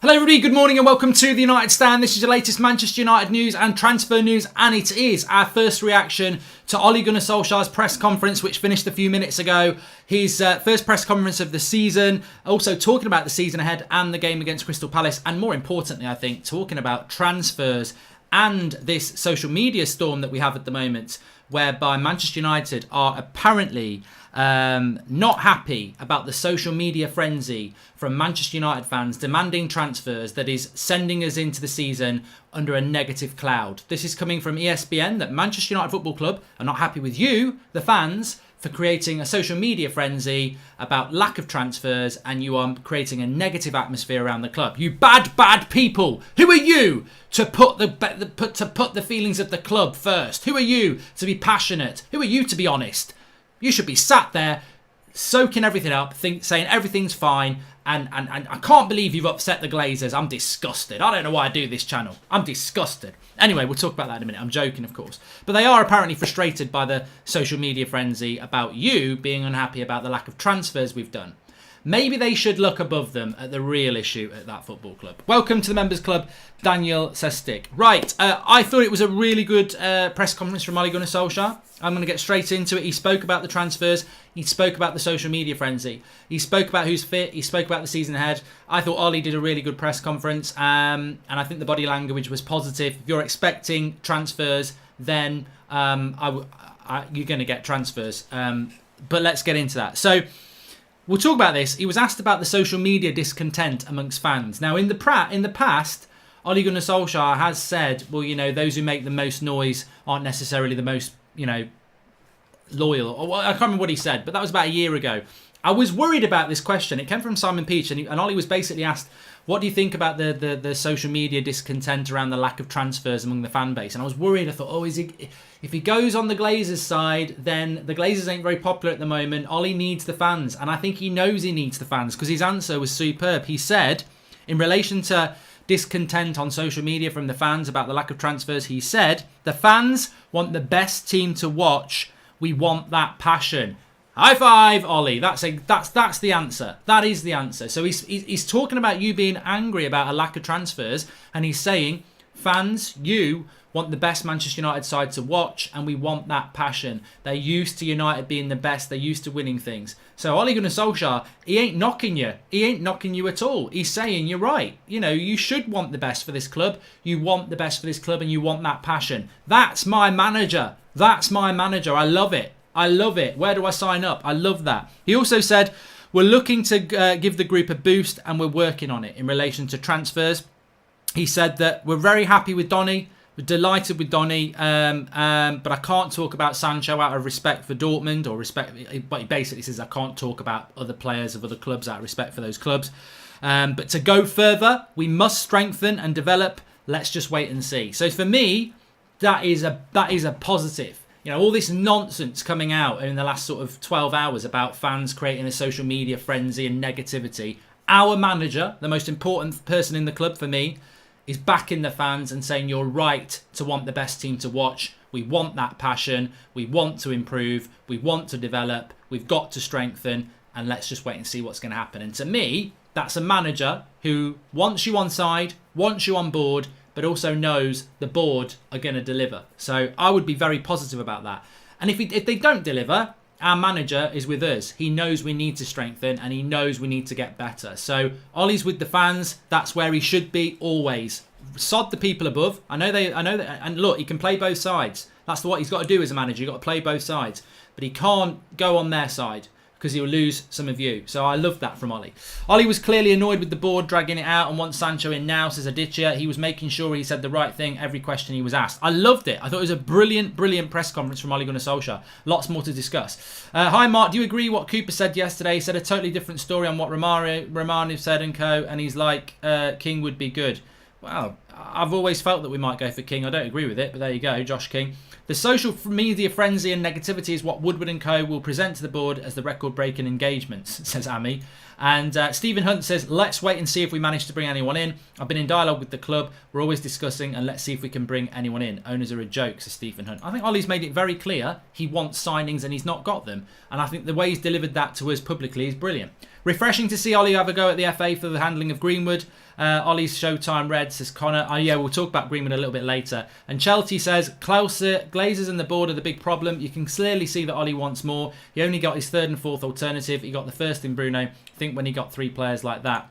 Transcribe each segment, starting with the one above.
Hello everybody, good morning and welcome to the United Stand. This is your latest Manchester United news and transfer news, and it is our first reaction to Ole Gunnar Solskjaer's press conference, which finished a few minutes ago. His first press conference of the season, also talking about the season ahead and the game against Crystal Palace, and more importantly, I think, talking about transfers and this social media storm that we have at the moment, whereby Manchester United are apparently not happy about the social media frenzy from Manchester United fans demanding transfers that is sending us into the season under a negative cloud. This is coming from ESPN, that Manchester United Football Club are not happy with you, the fans, for creating a social media frenzy about lack of transfers, and you are creating a negative atmosphere around the club. You bad people! Who are you to put the feelings of the club first? Who are you to be passionate? Who are you to be honest? You should be sat there soaking everything up, saying everything's fine, and I can't believe you've upset the Glazers. I'm disgusted. I don't know why I do this channel. I'm disgusted. Anyway, we'll talk about that in a minute. I'm joking, of course. But they are apparently frustrated by the social media frenzy about you being unhappy about the lack of transfers we've done. Maybe they should look above them at the real issue at that football club. Welcome to the Members Club, Daniel Sestic. Right, I thought it was a really good press conference from Ole Gunnar Solskjaer. I'm going to get straight into it. He spoke about the transfers. He spoke about the social media frenzy. He spoke about who's fit. He spoke about the season ahead. I thought Ole did a really good press conference, and I think the body language was positive. If you're expecting transfers, then you're going to get transfers. But let's get into that. So we'll talk about this. He was asked about the social media discontent amongst fans. Now, in the past, Ole Gunnar Solskjaer has said, well, you know, those who make the most noise aren't necessarily the most, you know, loyal. Or, I can't remember what he said, but that was about a year ago. I was worried about this question. It came from Simon Peach, and Ole was basically asked, what do you think about the social media discontent around the lack of transfers among the fan base? And I was worried. I thought, if he goes on the Glazers side, then the Glazers ain't very popular at the moment. Ole needs the fans. And I think he knows he needs the fans, because his answer was superb. He said, in relation to discontent on social media from the fans about the lack of transfers, he said, the fans want the best team to watch. We want that passion. High five, Ole. That's the answer. That is the answer. So he's talking about you being angry about a lack of transfers, and he's saying, fans, you want the best Manchester United side to watch, and we want that passion. They're used to United being the best. They're used to winning things. So Ole Gunnar Solskjaer, he ain't knocking you. He ain't knocking you at all. He's saying, you're right. You know, you should want the best for this club. You want the best for this club, and you want that passion. That's my manager. That's my manager. I love it. I love it. Where do I sign up? I love that. He also said, we're looking to give the group a boost, and we're working on it in relation to transfers. He said that we're very happy with Donny. We're delighted with Donny, but I can't talk about Sancho out of respect for Dortmund, or respect. But he basically says I can't talk about other players of other clubs out of respect for those clubs. But to go further, we must strengthen and develop. Let's just wait and see. So for me, that is a positive. You know, all this nonsense coming out in the last sort of 12 hours about fans creating a social media frenzy and negativity. Our manager, the most important person in the club for me, is backing the fans and saying you're right to want the best team to watch. We want that passion. We want to improve. We want to develop. We've got to strengthen. And let's just wait and see what's going to happen. And to me, that's a manager who wants you on side, wants you on board, but also knows the board are going to deliver. So I would be very positive about that. And if they don't deliver, our manager is with us. He knows we need to strengthen, and he knows we need to get better. So Ole's with the fans. That's where he should be always. Sod the people above. I know that. And look, he can play both sides. That's what he's got to do as a manager. You've got to play both sides. But he can't go on their side, because he'll lose some of you. So I love that from Ole. Ole was clearly annoyed with the board dragging it out and wants Sancho in now, says Aditya. He was making sure he said the right thing every question he was asked. I loved it. I thought it was a brilliant press conference from Ole Gunnar Solskjaer. Lots more to discuss. Hi, Mark. Do you agree what Cooper said yesterday? He said a totally different story on what Romano said and co. And he's like, King would be good. Well, I've always felt that we might go for King. I don't agree with it, but there you go, Josh King. The social media frenzy and negativity is what Woodward and Co will present to the board as the record-breaking engagements, says Amy. And Stephen Hunt says, let's wait and see if we manage to bring anyone in. I've been in dialogue with the club. We're always discussing, and let's see if we can bring anyone in. Owners are a joke, says Stephen Hunt. I think Ollie's made it very clear he wants signings and he's not got them. And I think the way he's delivered that to us publicly is brilliant. Refreshing to see Ollie have a go at the FA for the handling of Greenwood. Ollie's Showtime Red, says Connor. Yeah, we'll talk about Greenwood a little bit later. And Chelsea says, Glazers and the board are the big problem. You can clearly see that Ollie wants more. He only got his third and fourth alternative. He got the first in Bruno. I think when he got 3 players like that.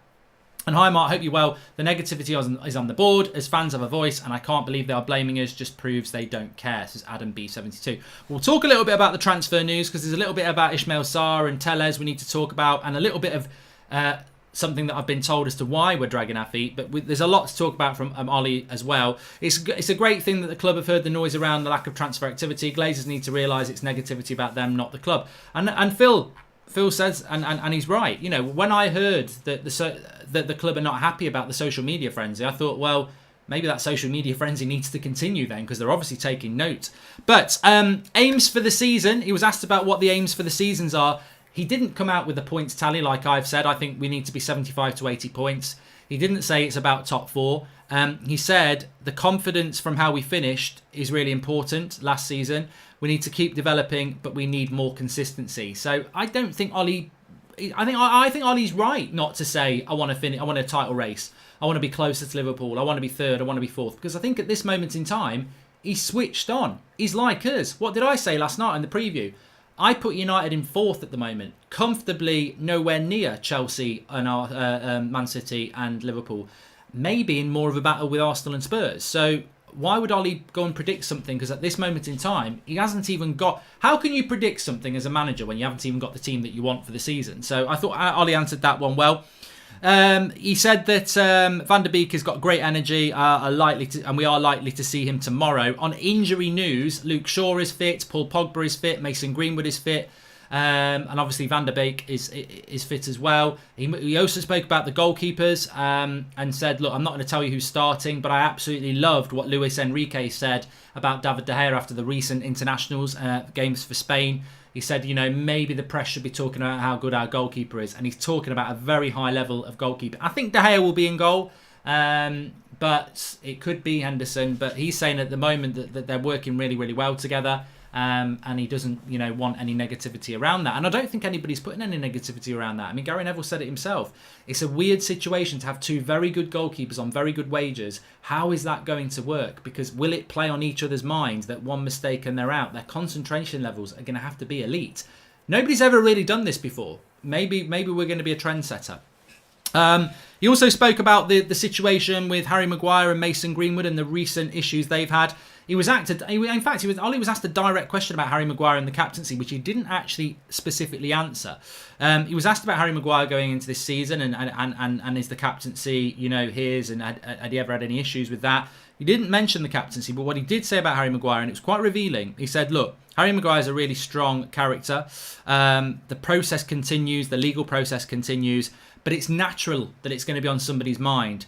And hi Mark, hope you're well. The negativity is on the board as fans have a voice, and I can't believe they are blaming us. Just proves they don't care, says Adam B72. We'll talk a little bit about the transfer news because there's a little bit about Ismail Sarr and Tellez we need to talk about, and a little bit of something that I've been told as to why we're dragging our feet. But there's a lot to talk about from Ollie as well. It's a great thing that the club have heard the noise around the lack of transfer activity. Glazers need to realise it's negativity about them, not the club. And Phil says, and he's right. You know, when I heard that the club are not happy about the social media frenzy, I thought, well, maybe that social media frenzy needs to continue then, because they're obviously taking note. But aims for the season. He was asked about what the aims for the seasons are. He didn't come out with the points tally like I've said. I think we need to be 75 to 80 points. He didn't say it's about top 4. He said the confidence from how we finished is really important last season. We need to keep developing, but we need more consistency. So I don't think Ollie. I think Ollie's right not to say I want to finish. I want a title race. I want to be closer to Liverpool. I want to be third. I want to be fourth. Because I think at this moment in time, he's switched on. He's like us. What did I say last night in the preview? I put United in 4th at the moment, comfortably nowhere near Chelsea and Man City and Liverpool. Maybe in more of a battle with Arsenal and Spurs. So why would Ollie go and predict something? Because at this moment in time, he hasn't even got... How can you predict something as a manager when you haven't even got the team that you want for the season? So I thought Ollie answered that one well. He said that Van der Beek has got great energy, and we are likely to see him tomorrow. On injury news, Luke Shaw is fit, Paul Pogba is fit, Mason Greenwood is fit, and obviously Van der Beek is fit as well. He also spoke about the goalkeepers and said, look, I'm not going to tell you who's starting, but I absolutely loved what Luis Enrique said about David De Gea after the recent internationals games for Spain. He said, you know, maybe the press should be talking about how good our goalkeeper is. And he's talking about a very high level of goalkeeper. I think De Gea will be in goal, but it could be Henderson. But he's saying at the moment that they're working really, really well together. And he doesn't, you know, want any negativity around that. And I don't think anybody's putting any negativity around that. I mean, Gary Neville said it himself. It's a weird situation to have 2 very good goalkeepers on very good wages. How is that going to work? Because will it play on each other's minds that one mistake and they're out? Their concentration levels are going to have to be elite. Nobody's ever really done this before. Maybe we're going to be a trendsetter. He also spoke about the situation with Harry Maguire and Mason Greenwood and the recent issues they've had. Ollie was asked a direct question about Harry Maguire and the captaincy, which he didn't actually specifically answer. He was asked about Harry Maguire going into this season and is the captaincy, you know, his, and had he ever had any issues with that? He didn't mention the captaincy, but what he did say about Harry Maguire, and it was quite revealing, he said, look, Harry Maguire is a really strong character. The process continues, the legal process continues, but it's natural that it's going to be on somebody's mind.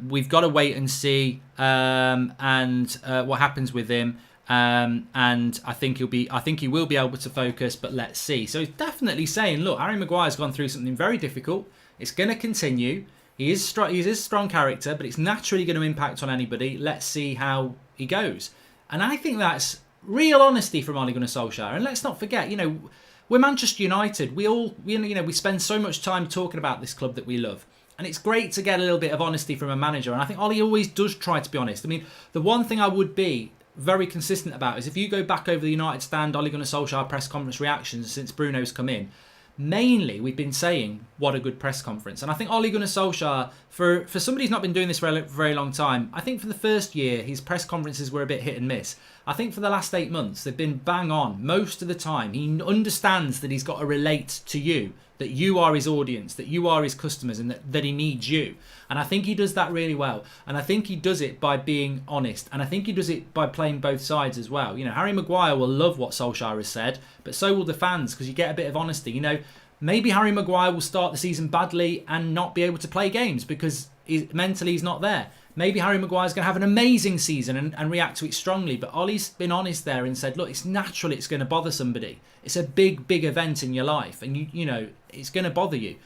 We've got to wait and see what happens with him. And I think he will be able to focus, but let's see. So he's definitely saying, look, Harry Maguire's gone through something very difficult. It's going to continue. He is a strong character, but it's naturally going to impact on anybody. Let's see how he goes. And I think that's real honesty from Ole Gunnar Solskjaer. And let's not forget, you know, we're Manchester United. We spend so much time talking about this club that we love. And it's great to get a little bit of honesty from a manager. And I think Ollie always does try to be honest. I mean, the one thing I would be very consistent about is if you go back over the United Stand, Ole Gunnar Solskjaer press conference reactions since Bruno's come in, mainly we've been saying what a good press conference. And I think Ole Gunnar Solskjaer, for somebody who's not been doing this for a very long time, I think for the first year his press conferences were a bit hit and miss. I think for the last 8 months they've been bang on most of the time. He understands that he's got to relate to you, that you are his audience, that you are his customers, and that he needs you. And I think he does that really well. And I think he does it by being honest. And I think he does it by playing both sides as well. You know, Harry Maguire will love what Solskjaer has said, but so will the fans, because you get a bit of honesty. You know, maybe Harry Maguire will start the season badly and not be able to play games because mentally he's not there. Maybe Harry Maguire's going to have an amazing season and react to it strongly. But Ollie's been honest there and said, look, it's natural it's going to bother somebody. It's a big event in your life. And, you know, it's going to bother you.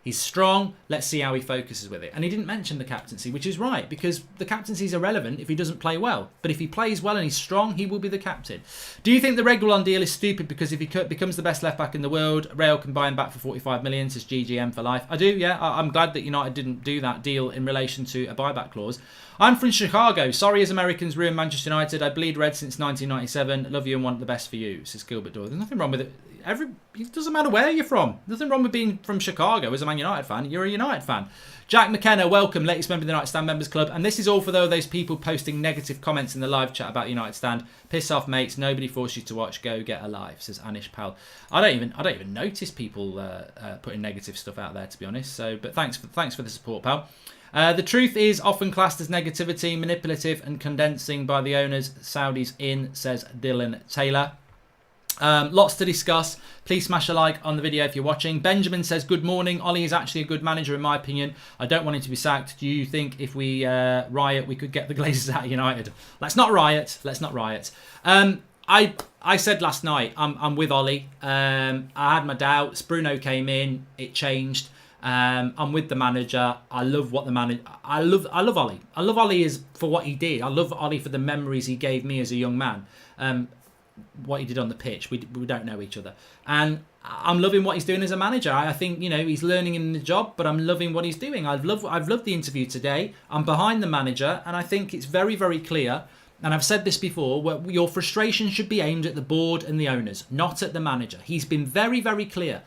He's strong. Let's see how he focuses with it. And he didn't mention the captaincy, which is right, because the captaincy is irrelevant if he doesn't play well. But if he plays well and he's strong, he will be the captain. Do you think the Reguilon deal is stupid because if he becomes the best left-back in the world, Real can buy him back for 45 million, says GGM for life? I do, yeah. I'm glad that United didn't do that deal in relation to a buyback clause. I'm from Chicago. Sorry as Americans ruined Manchester United. I bleed red since 1997. Love you and want the best for you, says Gilbert Dorr. There's nothing wrong with it. It doesn't matter where you're from. Nothing wrong with being from Chicago as a Man United fan. You're a United fan. Jack McKenna, welcome, latest member of the United Stand Members Club. And this is all for those people posting negative comments in the live chat about United Stand. Piss off, mates. Nobody forced you to watch. Go get a life, says Anish Pal. I don't even notice people putting negative stuff out there, to be honest. So, but thanks for the support, pal. The truth is often classed as negativity, manipulative and condensing by the owners. Saudis in, says Dylan Taylor. Lots to discuss. Please smash a like on the video if you're watching. Benjamin says, good morning. Ollie is actually a good manager in my opinion. I don't want him to be sacked. Do you think if we riot, we could get the Glazers out of United? Let's not riot. I said last night, I'm with Ollie. I had my doubts. Bruno came in. It changed. I'm with the manager. I love what the manager. I love Ollie. I love Ollie is for what he did. I love Ollie for the memories he gave me as a young man. What he did on the pitch. We don't know each other. And I'm loving what he's doing as a manager. I think, you know, he's learning in the job, but I'm loving what he's doing. I've loved the interview today. I'm behind the manager, and I think it's very, very clear, and I've said this before, your frustration should be aimed at the board and the owners, not at the manager. He's been very, very clear.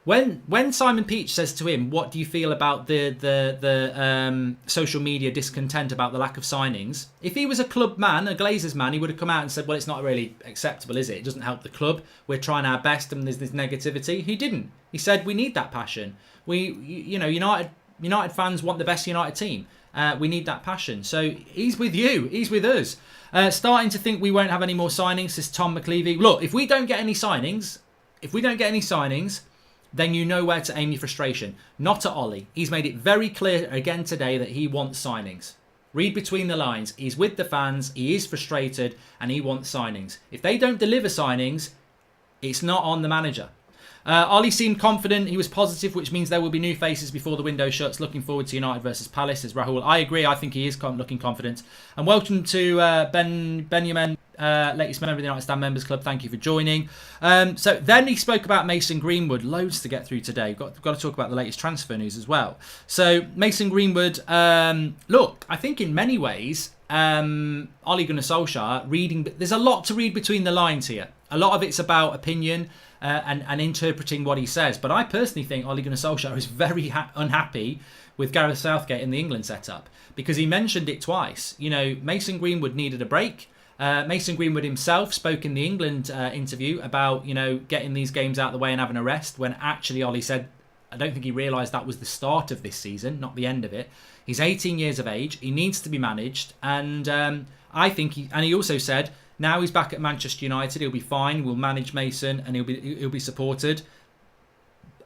When Simon Peach says to him, what do you feel about the social media discontent about the lack of signings? If he was a club man, a Glazers man, he would have come out and said, well, it's not really acceptable, is it? It doesn't help the club. We're trying our best and there's this negativity. He didn't. He said, we need that passion. United fans want the best United team. We need that passion. So he's with you. He's with us. Starting to think we won't have any more signings, says Tom McLeavy. Look, if we don't get any signings, then you know where to aim your frustration. Not at Ollie. He's made it very clear again today that he wants signings. Read between the lines. He's with the fans, he is frustrated, and he wants signings. If they don't deliver signings, it's not on the manager. Ollie seemed confident. He was positive, which means there will be new faces before the window shuts. Looking forward to United versus Palace, says Rahul. I agree. I think he is looking confident. And welcome to Benjamin, latest member of the United Stand Members Club. Thank you for joining. So then he spoke about Mason Greenwood. Loads to get through today. Got to talk about the latest transfer news as well. So Mason Greenwood, look, I think in many ways, Ole Gunnar Solskjaer, there's a lot to read between the lines here. A lot of it's about opinion and interpreting what he says. But I personally think Ole Gunnar Solskjaer is very unhappy with Gareth Southgate in the England setup, because he mentioned it twice. You know, Mason Greenwood needed a break. Mason Greenwood himself spoke in the England interview about, you know, getting these games out of the way and having a rest, when actually Ollie said, I don't think he realised that was the start of this season, not the end of it. He's 18 years of age. He needs to be managed. And I think he also said, now he's back at Manchester United, he'll be fine. We'll manage Mason and he'll be supported.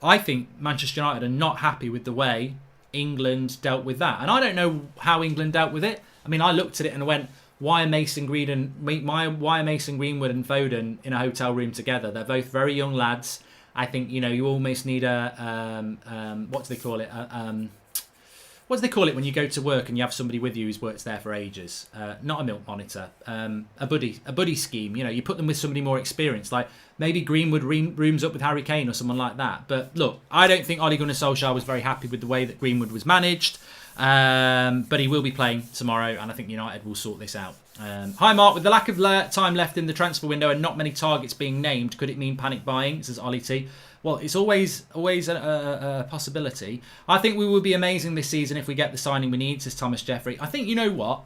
I think Manchester United are not happy with the way England dealt with that. And I don't know how England dealt with it. I mean, I looked at it and went, why are Mason Greenwood and Foden in a hotel room together? They're both very young lads. I think, you know, you almost need what do they call it? What do they call it when you go to work and you have somebody with you who's worked there for ages? Not a milk monitor, a buddy scheme. You know, you put them with somebody more experienced, like maybe Greenwood rooms up with Harry Kane or someone like that. But look, I don't think Ole Gunnar Solskjaer was very happy with the way that Greenwood was managed. But he will be playing tomorrow, and I think United will sort this out. Hi Mark, with the lack of time left in the transfer window and not many targets being named, could it mean panic buying? Says Ollie T. Well, it's always a possibility. I think we will be amazing this season if we get the signing we need, says Thomas Jeffrey. I think, you know what?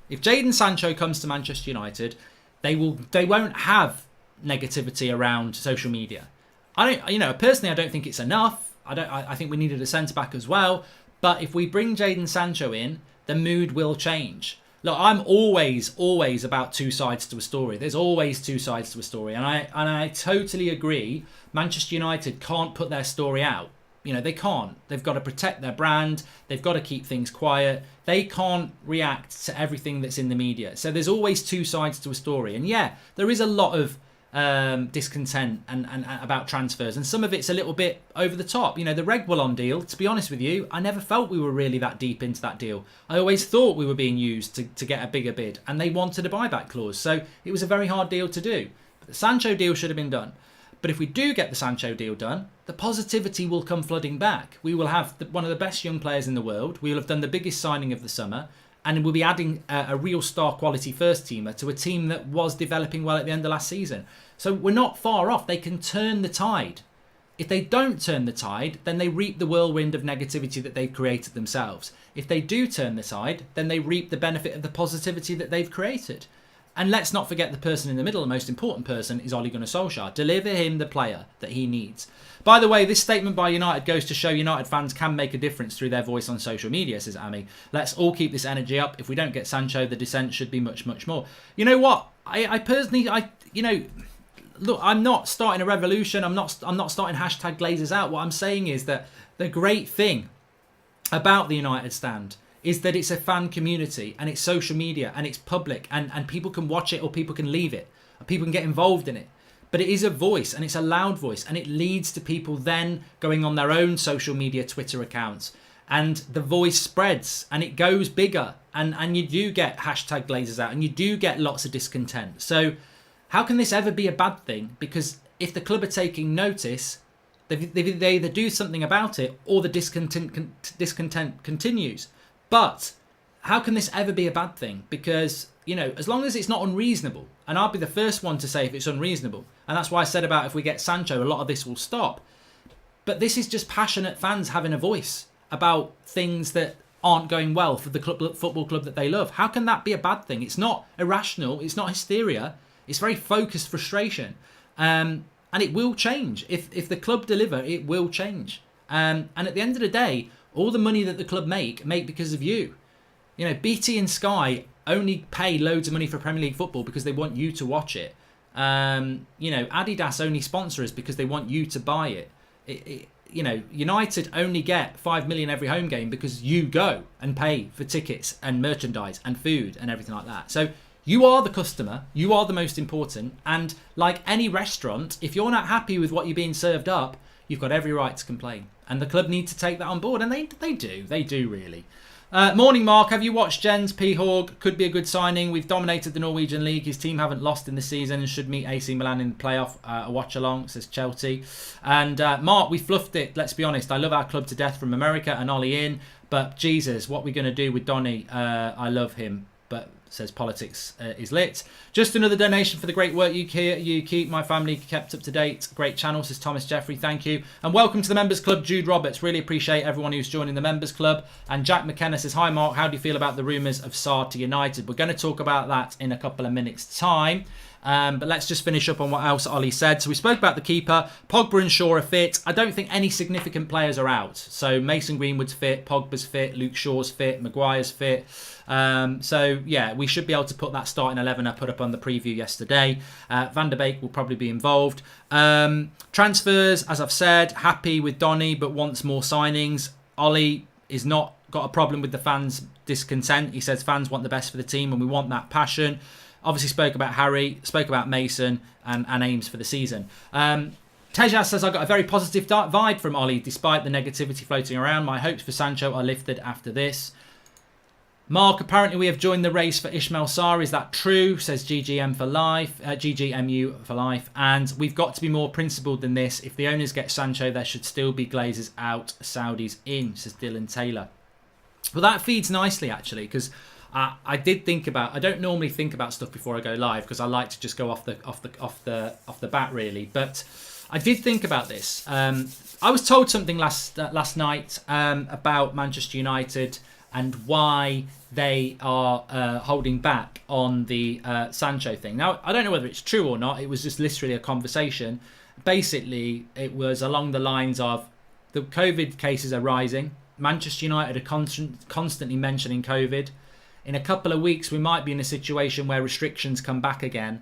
If Jadon Sancho comes to Manchester United, they won't have negativity around social media. Personally, I don't think it's enough. I think we needed a centre back as well. But if we bring Jadon Sancho in, the mood will change. Look, I'm always about two sides to a story. There's always two sides to a story. And I totally agree. Manchester United can't put their story out You know, they can't. They've got to protect their brand. They've got to keep things quiet. They can't react to everything that's in the media. So there's always two sides to a story. And yeah, there is a lot of discontent and about transfers, and some of it's a little bit over the top. You know, the Reguilón deal, to be honest with you, I never felt we were really that deep into that deal. I always thought we were being used to get a bigger bid, and they wanted a buyback clause. So it was a very hard deal to do. But the Sancho deal should have been done. But if we do get the Sancho deal done, the positivity will come flooding back. We will have one of the best young players in the world. We will have done the biggest signing of the summer. And we'll be adding a real star quality first teamer to a team that was developing well at the end of last season. So we're not far off. They can turn the tide. If they don't turn the tide, then they reap the whirlwind of negativity that they've created themselves. If they do turn the tide, then they reap the benefit of the positivity that they've created. And let's not forget the person in the middle, the most important person, is Ole Gunnar Solskjaer. Deliver him the player that he needs. By the way, this statement by United goes to show United fans can make a difference through their voice on social media, says Amy. Let's all keep this energy up. If we don't get Sancho, the dissent should be much, much more. You know what? I personally, look, I'm not starting a revolution. I'm not starting hashtag Glazers out. What I'm saying is that the great thing about the United stand is that it's a fan community, and it's social media, and it's public, and people can watch it or people can leave it, and people can get involved in it. But it is a voice, and it's a loud voice, and it leads to people then going on their own social media Twitter accounts, and the voice spreads and it goes bigger, and you do get hashtag Glazers out, and you do get lots of discontent. So how can this ever be a bad thing? Because if the club are taking notice, they either do something about it or the discontent continues. But how can this ever be a bad thing? Because, you know, as long as it's not unreasonable, and I'll be the first one to say if it's unreasonable, and that's why I said about if we get Sancho, a lot of this will stop. But this is just passionate fans having a voice about things that aren't going well for the football club that they love. How can that be a bad thing? It's not irrational. It's not hysteria. It's very focused frustration. And it will change. If the club deliver, it will change. And at the end of the day, all the money that the club make because of you. You know, BT and Sky only pay loads of money for Premier League football because they want you to watch it. You know, Adidas only sponsor us because they want you to buy it. You know, United only get 5 million every home game because you go and pay for tickets and merchandise and food and everything like that. So you are the customer, you are the most important, and like any restaurant, if you're not happy with what you're being served up, you've got every right to complain. And the club need to take that on board, and they do really. Morning, Mark. Have you watched Jens P. Hogg? Could be a good signing. We've dominated the Norwegian league. His team haven't lost in the season and should meet AC Milan in the playoff. A watch along, says Chelsea. And Mark, we fluffed it. Let's be honest. I love our club to death from America and Ollie in. But Jesus, what we're going to do with Donny? I love him. But says politics is lit. Just another donation for the great work you keep my family kept up to date. Great channel, says Thomas Jeffrey. Thank you. And welcome to the members club, Jude Roberts. Really appreciate everyone who's joining the members club. And Jack McKenna says, hi Mark, how do you feel about the rumours of Sarr to United? We're going to talk about that in a couple of minutes time. But let's just finish up on what else Ollie said. So we spoke about the keeper. Pogba and Shaw are fit. I don't think any significant players are out. So Mason Greenwood's fit, Pogba's fit, Luke Shaw's fit, Maguire's fit. So yeah, we should be able to put that starting 11 I put up on the preview yesterday. Van der Beek will probably be involved. Transfers, as I've said, happy with Donny, but wants more signings. Ollie is not got a problem with the fans' discontent. He says fans want the best for the team and we want that passion. Obviously spoke about Harry, spoke about Mason and aims for the season. Tejas says, I got a very positive vibe from Ollie despite the negativity floating around. My hopes for Sancho are lifted after this. Mark, apparently we have joined the race for Ismail Sarr. Is that true? Says GGM for life, GGMU for life. And we've got to be more principled than this. If the owners get Sancho, there should still be Glazers out, Saudis in, says Dylan Taylor. Well, that feeds nicely, actually, because I did think about. I don't normally think about stuff before I go live because I like to just go off the bat, really. But I did think about this. I was told something last night about Manchester United and why they are holding back on the Sancho thing. Now, I don't know whether it's true or not. It was just literally a conversation. Basically, it was along the lines of the COVID cases are rising. Manchester United are constantly mentioning COVID. In a couple of weeks, we might be in a situation where restrictions come back again.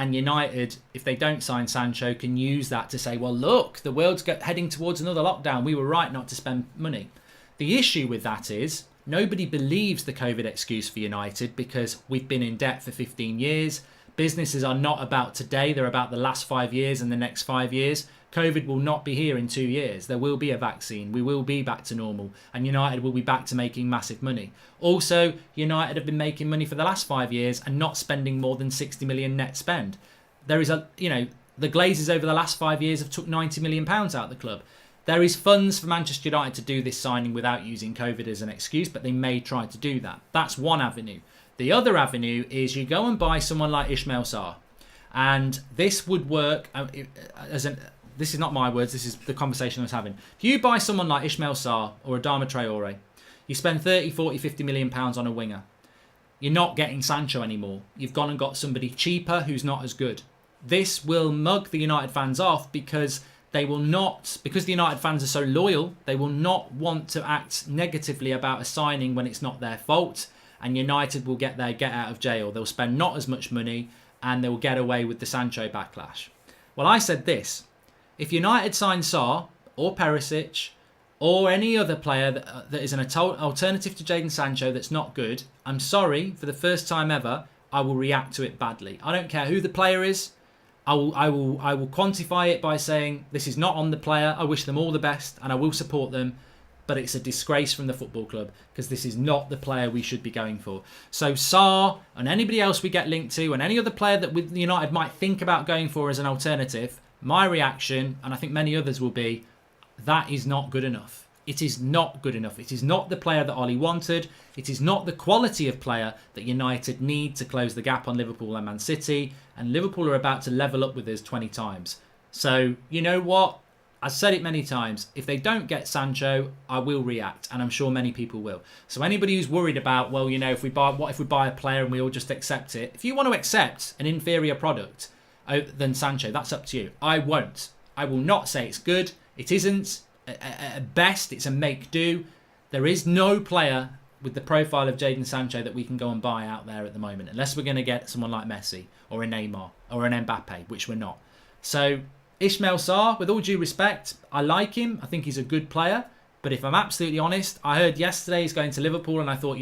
And United, if they don't sign Sancho, can use that to say, well, look, the world's heading towards another lockdown. We were right not to spend money. The issue with that is nobody believes the COVID excuse for United because we've been in debt for 15 years. Businesses are not about today. They're about the last 5 years and the next 5 years. COVID will not be here in 2 years. There will be a vaccine. We will be back to normal. And United will be back to making massive money. Also, United have been making money for the last 5 years and not spending more than 60 million net spend. There is the Glazers over the last 5 years have took 90 million pounds out of the club. There is funds for Manchester United to do this signing without using COVID as an excuse, but they may try to do that. That's one avenue. The other avenue is you go and buy someone like Ismail Sarr. And this would work this is not my words, this is the conversation I was having. If you buy someone like Ismail Sarr or Adama Traore, you spend 30, 40, 50 million pounds on a winger. You're not getting Sancho anymore. You've gone and got somebody cheaper who's not as good. This will mug the United fans off because they will not, because the United fans are so loyal, they will not want to act negatively about a signing when it's not their fault. And United will get their get out of jail. They'll spend not as much money and they'll get away with the Sancho backlash. Well, I said this. If United sign Sarr or Perisic or any other player that is an alternative to Jadon Sancho that's not good, I'm sorry, for the first time ever, I will react to it badly. I don't care who the player is. I will quantify it by saying this is not on the player. I wish them all the best and I will support them. But it's a disgrace from the football club because this is not the player we should be going for. So Sarr and anybody else we get linked to and any other player that United might think about going for as an alternative, my reaction, and I think many others will be, that is not good enough. It is not good enough. It is not the player that Ollie wanted. It is not the quality of player that United need to close the gap on Liverpool and Man City. And Liverpool are about to level up with us 20 times. So, you know what? I've said it many times. If they don't get Sancho, I will react. And I'm sure many people will. So anybody who's worried about, well, if we buy a player and we all just accept it? If you want to accept an inferior product than Sancho, that's up to you. I won't. I will not say it's good. It isn't. At best, it's a make-do. There is no player with the profile of Jadon Sancho that we can go and buy out there at the moment, unless we're going to get someone like Messi or a Neymar or an Mbappe, which we're not. So Ismail Sarr, with all due respect, I like him. I think he's a good player. But if I'm absolutely honest, I heard yesterday he's going to Liverpool and I thought,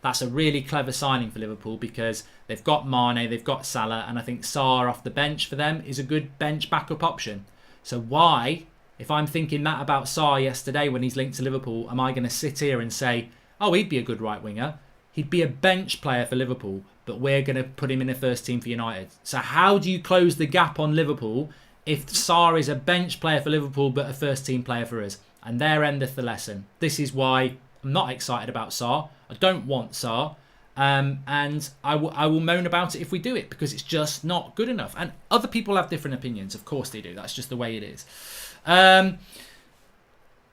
that's a really clever signing for Liverpool because they've got Mane, they've got Salah, and I think Sarr off the bench for them is a good bench backup option. So why, if I'm thinking that about Sarr yesterday when he's linked to Liverpool, am I going to sit here and say, oh, he'd be a good right winger? He'd be a bench player for Liverpool, but we're going to put him in the first team for United. So how do you close the gap on Liverpool if Sarr is a bench player for Liverpool but a first team player for us? And there endeth the lesson. This is why I'm not excited about Sarr. I don't want Sarr. And I will moan about it if we do it because it's just not good enough. And other people have different opinions. Of course they do. That's just the way it is.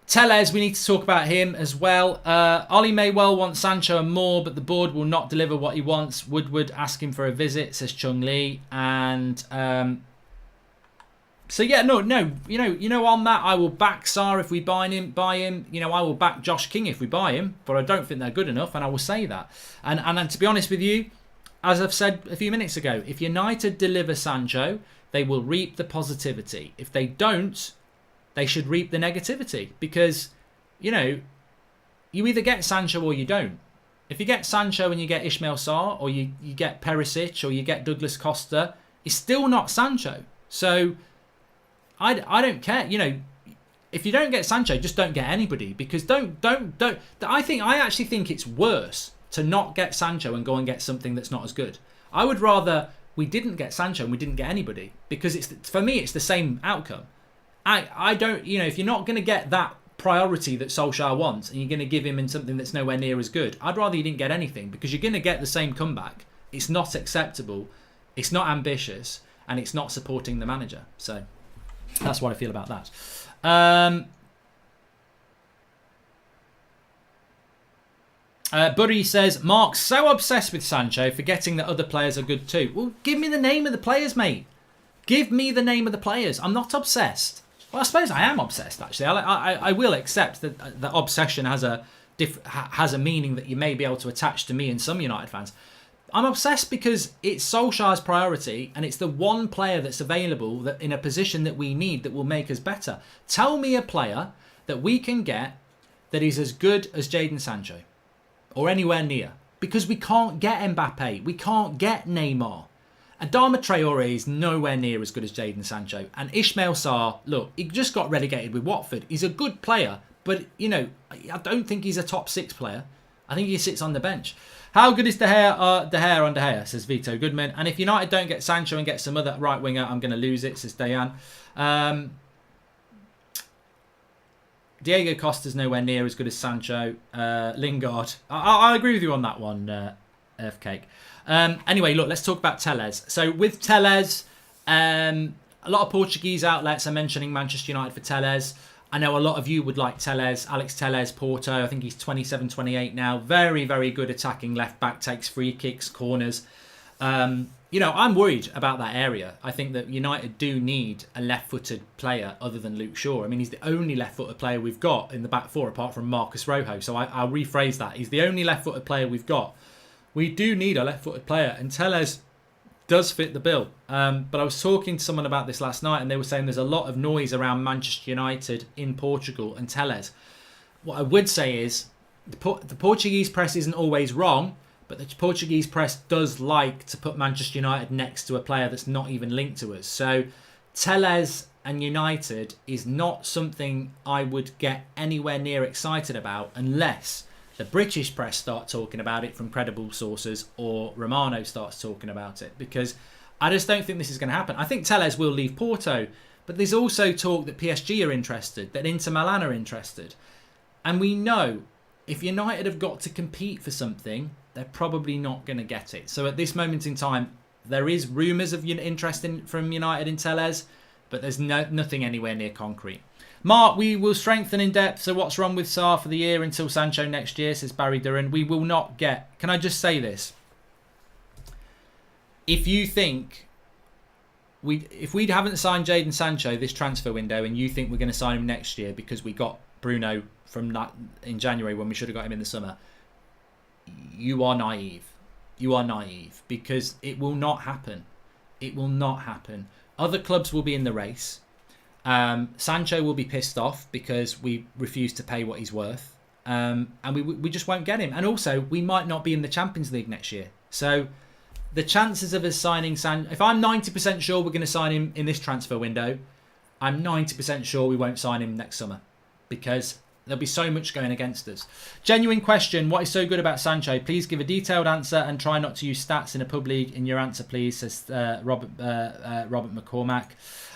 Tellez, we need to talk about him as well. Ollie may well want Sancho and more, but the board will not deliver what he wants. Woodward ask him for a visit, says Chung Lee. And so yeah, no, on that, I will back Sarr if we buy him. I will back Josh King if we buy him, but I don't think they're good enough, and I will say that. And to be honest with you, as I've said a few minutes ago, if United deliver Sancho, they will reap the positivity. If they don't, they should reap the negativity because, you either get Sancho or you don't. If you get Sancho and you get Ismail Sarr or you get Perisic or you get Douglas Costa, it's still not Sancho. So I don't care. If you don't get Sancho, just don't get anybody because don't. I actually think it's worse to not get Sancho and go and get something that's not as good. I would rather we didn't get Sancho and we didn't get anybody because for me it's the same outcome. I don't, if you're not going to get that priority that Solskjaer wants and you're going to give him in something that's nowhere near as good, I'd rather you didn't get anything because you're going to get the same comeback. It's not acceptable, it's not ambitious, and it's not supporting the manager. So that's what I feel about that. Buddy says, Mark's so obsessed with Sancho, forgetting that other players are good too. Well, give me the name of the players, mate. Give me the name of the players. I'm not obsessed. Well, I suppose I am obsessed, actually. I will accept that obsession has a meaning that you may be able to attach to me and some United fans. I'm obsessed because it's Solskjaer's priority and it's the one player that's available that in a position that we need that will make us better. Tell me a player that we can get that is as good as Jadon Sancho or anywhere near, because we can't get Mbappe, we can't get Neymar. Adama Traore is nowhere near as good as Jadon Sancho. And Ismail Sarr, look, he just got relegated with Watford. He's a good player, but, you know, I don't think he's a top 6 player. I think he sits on the bench. How good is De Gea on De Gea, says Vito Goodman. And if United don't get Sancho and get some other right winger, I'm going to lose it, says Dayan. Diego Costa's nowhere near as good as Sancho. Lingard. I agree with you on that one, Earthcake. Anyway, look, let's talk about Telles. So with Telles, a lot of Portuguese outlets are mentioning Manchester United for Telles. I know a lot of you would like Telles, Alex Telles, Porto. I think he's 27, 28 now. Very, very good attacking left back, takes free kicks, corners. You know, I'm worried about that area. I think that United do need a left-footed player other than Luke Shaw. I mean, he's the only left-footed player we've got in the back four apart from Marcus Rojo. So I'll rephrase that. He's the only left-footed player we've got. We do need a left-footed player, and Telles does fit the bill. But I was talking to someone about this last night, and they were saying there's a lot of noise around Manchester United in Portugal and Telles. What I would say is the Portuguese press isn't always wrong, but the Portuguese press does like to put Manchester United next to a player that's not even linked to us. So Telles and United is not something I would get anywhere near excited about unless the British press start talking about it from credible sources or Romano starts talking about it, because I just don't think this is going to happen. I think Telles will leave Porto, but there's also talk that PSG are interested, that Inter Milan are interested. And we know if United have got to compete for something, they're probably not going to get it. So at this moment in time, there is rumours of interest from United in Telles, but there's nothing anywhere near concrete. Mark, we will strengthen in depth. So what's wrong with Sarr for the year until Sancho next year, says Barry Duran. We will not get... Can I just say this? If you think... If we haven't signed Jadon Sancho this transfer window and you think we're going to sign him next year because we got Bruno from that in January when we should have got him in the summer, you are naive. You are naive, because it will not happen. It will not happen. Other clubs will be in the race. Sancho will be pissed off because we refuse to pay what he's worth, and we just won't get him. And also, we might not be in the Champions League next year. So the chances of us signing Sancho, if I'm 90% sure we're going to sign him in this transfer window, I'm 90% sure we won't sign him next summer, because there'll be so much going against us. Genuine question. What is so good about Sancho? Please give a detailed answer and try not to use stats in a pub league in your answer, please, says Robert McCormack.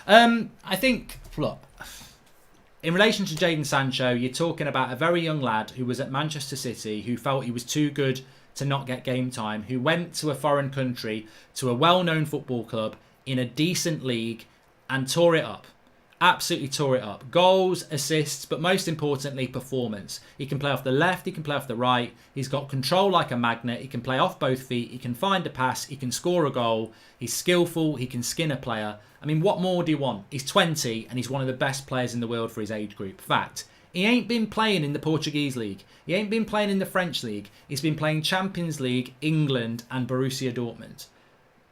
I think, look, in relation to Jadon Sancho, you're talking about a very young lad who was at Manchester City, who felt he was too good to not get game time, who went to a foreign country, to a well-known football club in a decent league and tore it up. Absolutely tore it up. Goals, assists, but most importantly, performance. He can play off the left, he can play off the right. He's got control like a magnet. He can play off both feet. He can find a pass. He can score a goal. He's skillful. He can skin a player. I mean, what more do you want? He's 20 and he's one of the best players in the world for his age group. Fact, he ain't been playing in the Portuguese league. He ain't been playing in the French league. He's been playing Champions League, England and Borussia Dortmund.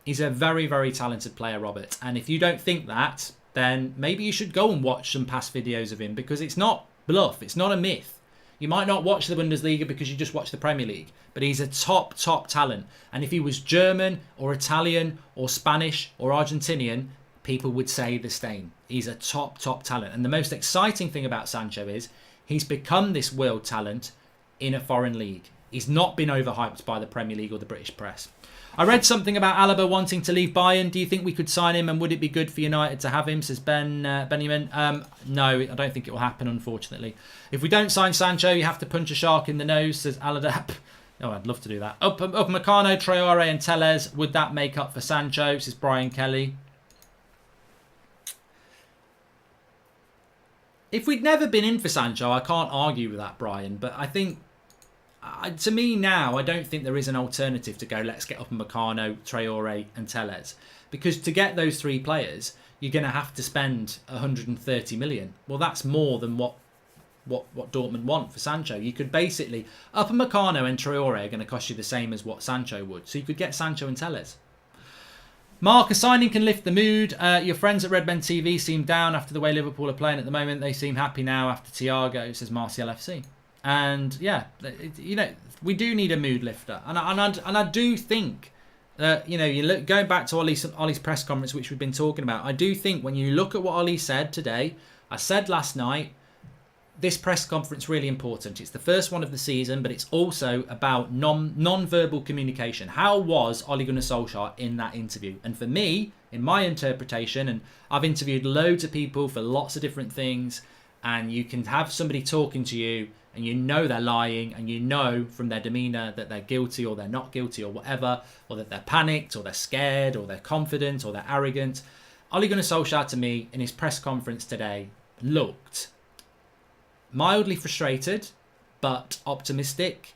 He's a very, very talented player, Robert. And if you don't think that, then maybe you should go and watch some past videos of him, because it's not bluff. It's not a myth. You might not watch the Bundesliga because you just watch the Premier League, but he's a top talent. And if he was German or Italian or Spanish or Argentinian, people would say the same. He's a top talent. And the most exciting thing about Sancho is he's become this world talent in a foreign league. He's not been overhyped by the Premier League or the British press. I read something about Alaba wanting to leave Bayern. Do you think we could sign him, and would it be good for United to have him, says Benjamin? No, I don't think it will happen, unfortunately. If we don't sign Sancho, you have to punch a shark in the nose, says Aladap. Oh, I'd love to do that. Up Meccano, Traore and Telles. Would that make up for Sancho, says Brian Kelly? If we'd never been in for Sancho, I can't argue with that, Brian. But I think, to me now, I don't think there is an alternative to go, let's get up Meccano, Traore and Telles. Because to get those three players, you're going to have to spend 130 million. Well, that's more than what what Dortmund want for Sancho. You could basically, Upamecano and Traore are going to cost you the same as what Sancho would. So you could get Sancho and Telles. Mark, a signing can lift the mood. Your friends at Redmen TV seem down after the way Liverpool are playing at the moment. They seem happy now after Thiago, says Martial FC. And yeah, we do need a mood lifter. And I do think that, you look, going back to Ollie's press conference, which we've been talking about, I do think when you look at what Ollie said today, I said last night, this press conference really important. It's the first one of the season, but it's also about non-verbal communication. How was Ole Gunnar Solskjaer in that interview? And for me, in my interpretation, and I've interviewed loads of people for lots of different things, and you can have somebody talking to you and you know they're lying, and you know from their demeanour that they're guilty or they're not guilty or whatever, or that they're panicked or they're scared or they're confident or they're arrogant. Ole Gunnar Solskjaer, to me, in his press conference today, looked mildly frustrated, but optimistic.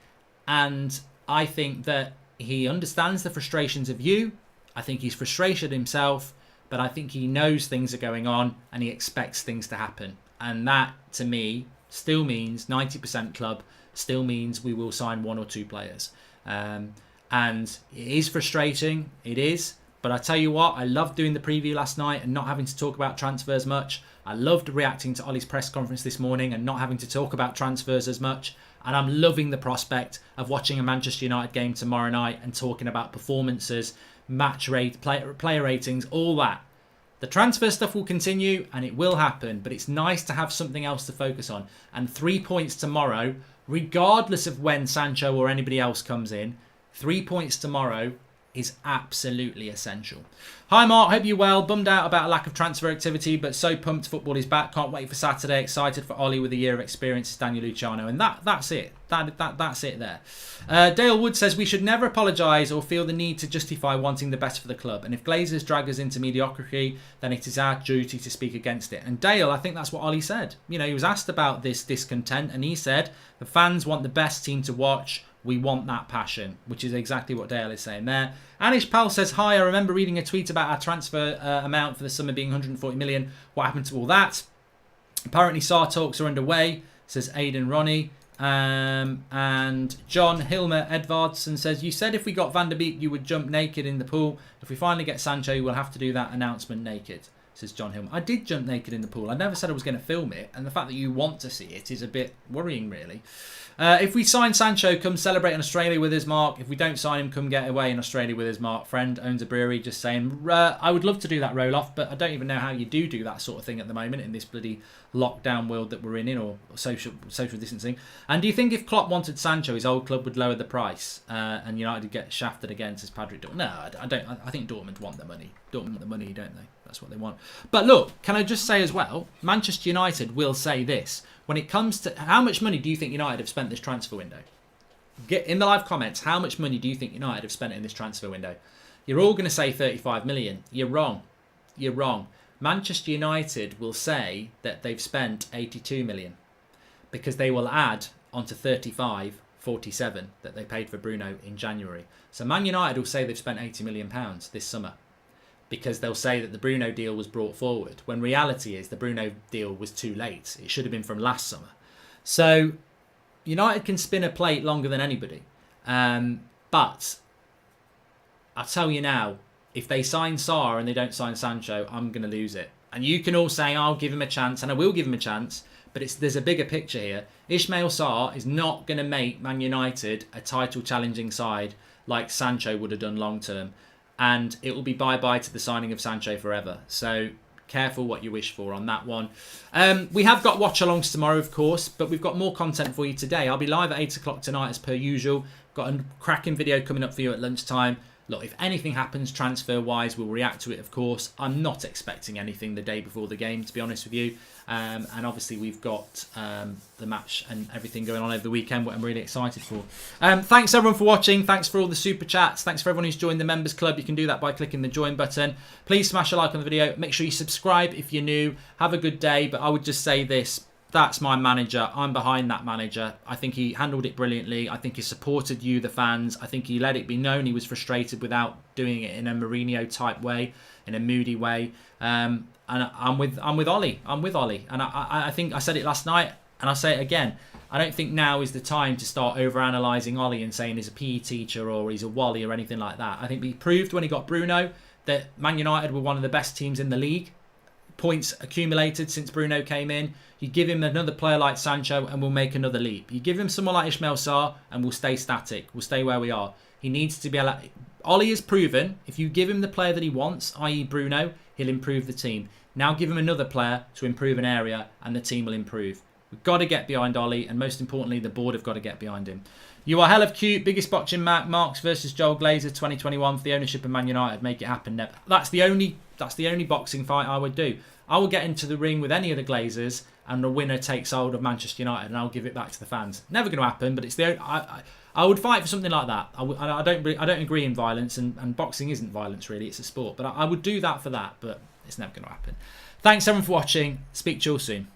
And I think that he understands the frustrations of you. I think he's frustrated himself, but I think he knows things are going on and he expects things to happen. And that, to me, still means 90% club, still means we will sign 1 or 2 players. And it is frustrating, it is. But I tell you what, I loved doing the preview last night and not having to talk about transfers much. I loved reacting to Ollie's press conference this morning and not having to talk about transfers as much. And I'm loving the prospect of watching a Manchester United game tomorrow night and talking about performances, match rate, player ratings, all that. The transfer stuff will continue and it will happen, but it's nice to have something else to focus on. And 3 points tomorrow, regardless of when Sancho or anybody else comes in, 3 points tomorrow is absolutely essential. Hi Mark, hope you're well. Bummed out about a lack of transfer activity, but so pumped football is back. Can't wait for Saturday. Excited for Ollie with a year of experience. It's Daniel Luciano, and that's it. That's it there. Dale Wood says we should never apologise or feel the need to justify wanting the best for the club. And if Glazers drag us into mediocrity, then it is our duty to speak against it. And Dale, I think that's what Ollie said. He was asked about this discontent, and he said the fans want the best team to watch. We want that passion, which is exactly what Dale is saying there. Anish Pal says, hi, I remember reading a tweet about our transfer amount for the summer being 140 million. What happened to all that? Apparently, SAR talks are underway, says Aidan Ronnie. And John Hilmer Edvardson says, you said if we got Van der Beek, you would jump naked in the pool. If we finally get Sancho, we'll have to do that announcement naked, says John Hilmer. I did jump naked in the pool. I never said I was going to film it. And the fact that you want to see it is a bit worrying, really. If we sign Sancho, come celebrate in Australia with us, Mark. If we don't sign him, come get away in Australia with us, Mark. Friend owns a brewery, just saying. I would love to do that roll-off, but I don't even know how you do that sort of thing at the moment in this bloody lockdown world that we're in, or social distancing. And do you think if Klopp wanted Sancho, his old club would lower the price and United would get shafted again, says Patrick? No, I don't. I think Dortmund want the money. Dortmund want the money, don't they? That's what they want. But look, can I just say as well, Manchester United will say this. When it comes to how much money do you think United have spent this transfer window? Get in the live comments, how much money do you think United have spent in this transfer window? You're all going to say 35 million. You're wrong. You're wrong. Manchester United will say that they've spent 82 million because they will add onto 35, 47 that they paid for Bruno in January. So Man United will say they've spent 80 million pounds this summer, because they'll say that the Bruno deal was brought forward, when reality is the Bruno deal was too late. It should have been from last summer. So United can spin a plate longer than anybody. But I'll tell you now, if they sign Sarr and they don't sign Sancho, I'm going to lose it. And you can all say, I'll give him a chance, and I will give him a chance, but there's a bigger picture here. Ismail Sarr is not going to make Man United a title-challenging side like Sancho would have done long-term. And it will be bye-bye to the signing of Sancho forever. So careful what you wish for on that one. We have got watch-alongs tomorrow, of course, but we've got more content for you today. I'll be live at 8 o'clock tonight as per usual. Got a cracking video coming up for you at lunchtime. Look, if anything happens transfer-wise, we'll react to it, of course. I'm not expecting anything the day before the game, to be honest with you. And obviously, we've got the match and everything going on over the weekend, what I'm really excited for. Thanks, everyone, for watching. Thanks for all the super chats. Thanks for everyone who's joined the Members Club. You can do that by clicking the join button. Please smash a like on the video. Make sure you subscribe if you're new. Have a good day. But I would just say this. That's my manager. I'm behind that manager. I think he handled it brilliantly. I think he supported you, the fans. I think he let it be known he was frustrated without doing it in a Mourinho type way, in a moody way. And I'm with Ollie. I'm with Ollie. And I think I said it last night. And I'll say it again, I don't think now is the time to start over-analysing Ollie and saying he's a PE teacher or he's a Wally or anything like that. I think he proved when he got Bruno that Man United were one of the best teams in the league. Points accumulated since Bruno came in. You give him another player like Sancho and we'll make another leap. You give him someone like Ismail Sarr and we'll stay static. We'll stay where we are. He needs to be able to... Ollie has proven if you give him the player that he wants, i.e. Bruno, he'll improve the team. Now give him another player to improve an area and the team will improve. We've got to get behind Ollie, and most importantly, the board have got to get behind him. You are hell of cute. Biggest boxing match, Marks versus Joel Glazer 2021 for the ownership of Man United. Make it happen, Nev. That's the only boxing fight I would do. I will get into the ring with any of the Glazers, and the winner takes hold of Manchester United, and I'll give it back to the fans. Never going to happen, but it's the I would fight for something like that. I don't agree in violence, and boxing isn't violence really. It's a sport, but I would do that for that. But it's never going to happen. Thanks everyone for watching. Speak to you all soon.